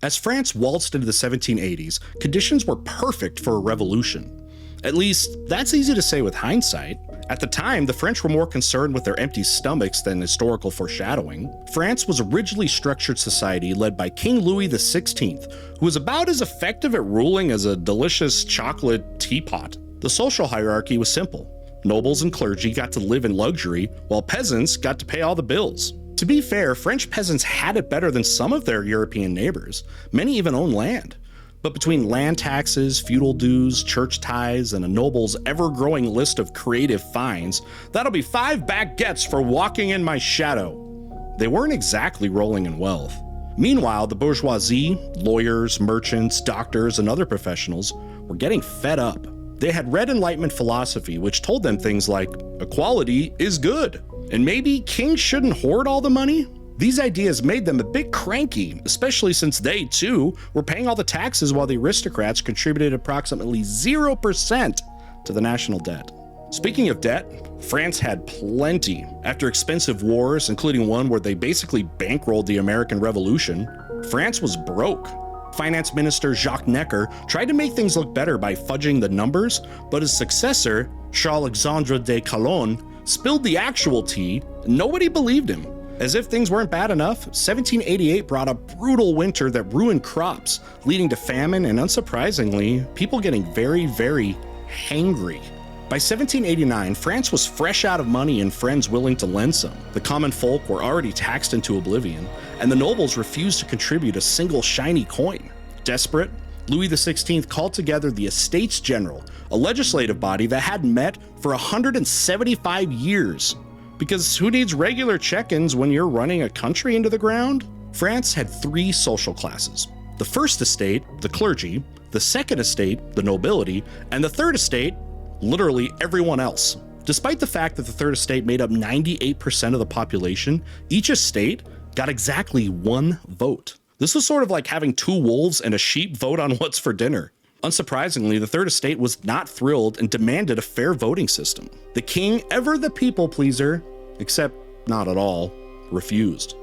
As France waltzed into the 1780s, conditions were perfect for a revolution. At least, that's easy to say with hindsight. At the time, the French were more concerned with their empty stomachs than historical foreshadowing. France was a rigidly structured society led by King Louis XVI, who was about as effective at ruling as a delicious chocolate teapot. The social hierarchy was simple. Nobles and clergy got to live in luxury, while peasants got to pay all the bills. To be fair, French peasants had it better than some of their European neighbors. Many even owned land. But between land taxes, feudal dues, church tithes, and a noble's ever-growing list of creative fines, that'll be 5 baguettes for walking in my shadow. They weren't exactly rolling in wealth. Meanwhile, the bourgeoisie, lawyers, merchants, doctors, and other professionals were getting fed up. They had read Enlightenment philosophy, which told them things like, equality is good, and maybe kings shouldn't hoard all the money. These ideas made them a bit cranky, especially since they, too, were paying all the taxes while the aristocrats contributed approximately 0% to the national debt. Speaking of debt, France had plenty. After expensive wars, including one where they basically bankrolled the American Revolution, France was broke. Finance Minister Jacques Necker tried to make things look better by fudging the numbers, but his successor, Charles-Alexandre de Calonne, spilled the actual tea, and nobody believed him. As if things weren't bad enough, 1788 brought a brutal winter that ruined crops, leading to famine and, unsurprisingly, people getting very, very hangry. By 1789, France was fresh out of money and friends willing to lend some. The common folk were already taxed into oblivion, and the nobles refused to contribute a single shiny coin. Desperate, Louis XVI called together the Estates General, a legislative body that hadn't met for 175 years. Because who needs regular check-ins when you're running a country into the ground? France had 3 social classes. The first estate, the clergy, the second estate, the nobility, and the third estate, literally everyone else. Despite the fact that the third estate made up 98% of the population, each estate got exactly 1 vote. This was sort of like having 2 wolves and a sheep vote on what's for dinner. Unsurprisingly, the Third Estate was not thrilled and demanded a fair voting system. The king, ever the people pleaser, except not at all, refused.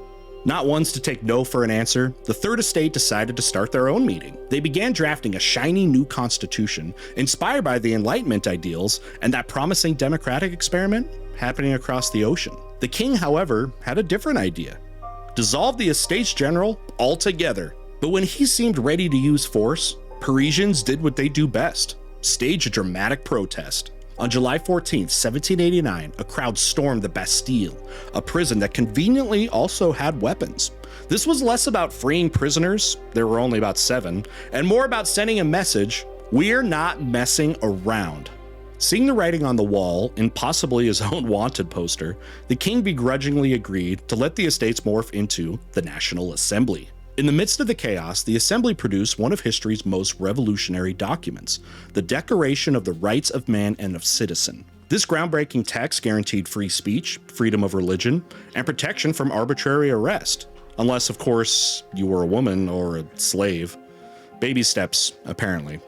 Not ones to take no for an answer, the Third Estate decided to start their own meeting. They began drafting a shiny new constitution, inspired by the Enlightenment ideals and that promising democratic experiment happening across the ocean. The king, however, had a different idea. Dissolve the Estates General altogether. But when he seemed ready to use force, Parisians did what they do best, stage a dramatic protest. On July 14, 1789, a crowd stormed the Bastille, a prison that conveniently also had weapons. This was less about freeing prisoners, there were only about 7, and more about sending a message, we're not messing around. Seeing the writing on the wall, in possibly his own wanted poster, the king begrudgingly agreed to let the estates morph into the National Assembly. In the midst of the chaos, the Assembly produced one of history's most revolutionary documents, the Declaration of the Rights of Man and of Citizen. This groundbreaking text guaranteed free speech, freedom of religion, and protection from arbitrary arrest. Unless, of course, you were a woman or a slave. Baby steps, apparently.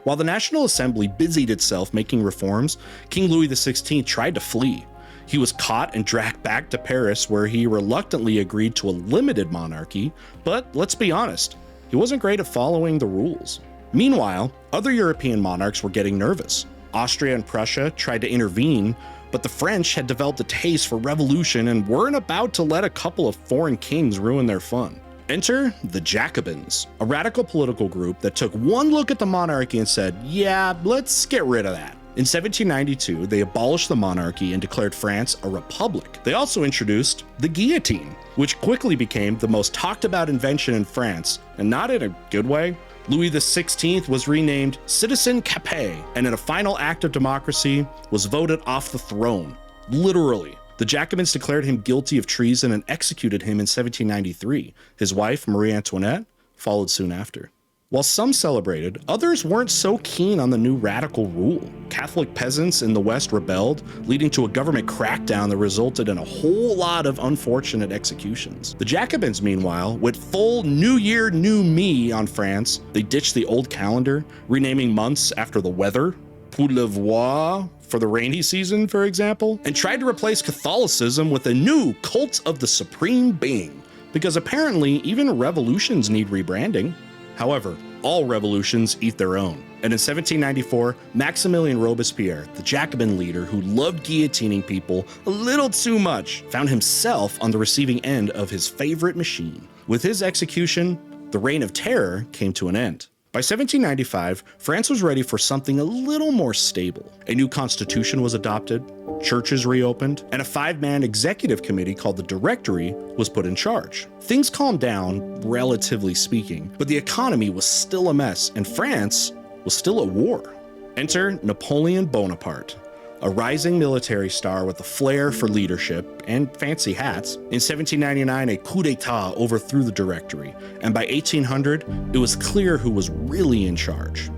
While the National Assembly busied itself making reforms, King Louis XVI tried to flee. He was caught and dragged back to Paris, where he reluctantly agreed to a limited monarchy, but let's be honest, he wasn't great at following the rules. Meanwhile, other European monarchs were getting nervous. Austria and Prussia tried to intervene, but the French had developed a taste for revolution and weren't about to let a couple of foreign kings ruin their fun. Enter the Jacobins, a radical political group that took one look at the monarchy and said, yeah, let's get rid of that. In 1792, they abolished the monarchy and declared France a republic. They also introduced the guillotine, which quickly became the most talked about invention in France, and not in a good way. Louis XVI was renamed Citizen Capet, and in a final act of democracy, was voted off the throne. Literally. The Jacobins declared him guilty of treason and executed him in 1793. His wife, Marie Antoinette, followed soon after. While some celebrated, others weren't so keen on the new radical rule. Catholic peasants in the West rebelled, leading to a government crackdown that resulted in a whole lot of unfortunate executions. The Jacobins, meanwhile, went full New Year, New Me on France. They ditched the old calendar, renaming months after the weather, pour le voir for the rainy season, for example, and tried to replace Catholicism with a new cult of the Supreme Being. Because apparently even revolutions need rebranding. However, all revolutions eat their own. And in 1794, Maximilien Robespierre, the Jacobin leader who loved guillotining people a little too much, found himself on the receiving end of his favorite machine. With his execution, the Reign of Terror came to an end. By 1795, France was ready for something a little more stable. A new constitution was adopted, churches reopened, and a 5-man executive committee called the Directory was put in charge. Things calmed down, relatively speaking, but the economy was still a mess, and France was still at war. Enter Napoleon Bonaparte, a rising military star with a flair for leadership and fancy hats. In 1799, a coup d'etat overthrew the Directory, and by 1800, it was clear who was really in charge.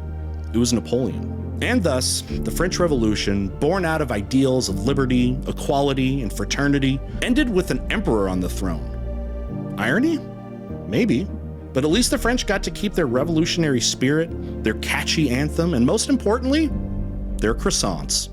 It was Napoleon. And thus, the French Revolution, born out of ideals of liberty, equality, and fraternity, ended with an emperor on the throne. Irony? Maybe. But at least the French got to keep their revolutionary spirit, their catchy anthem, and most importantly, their croissants.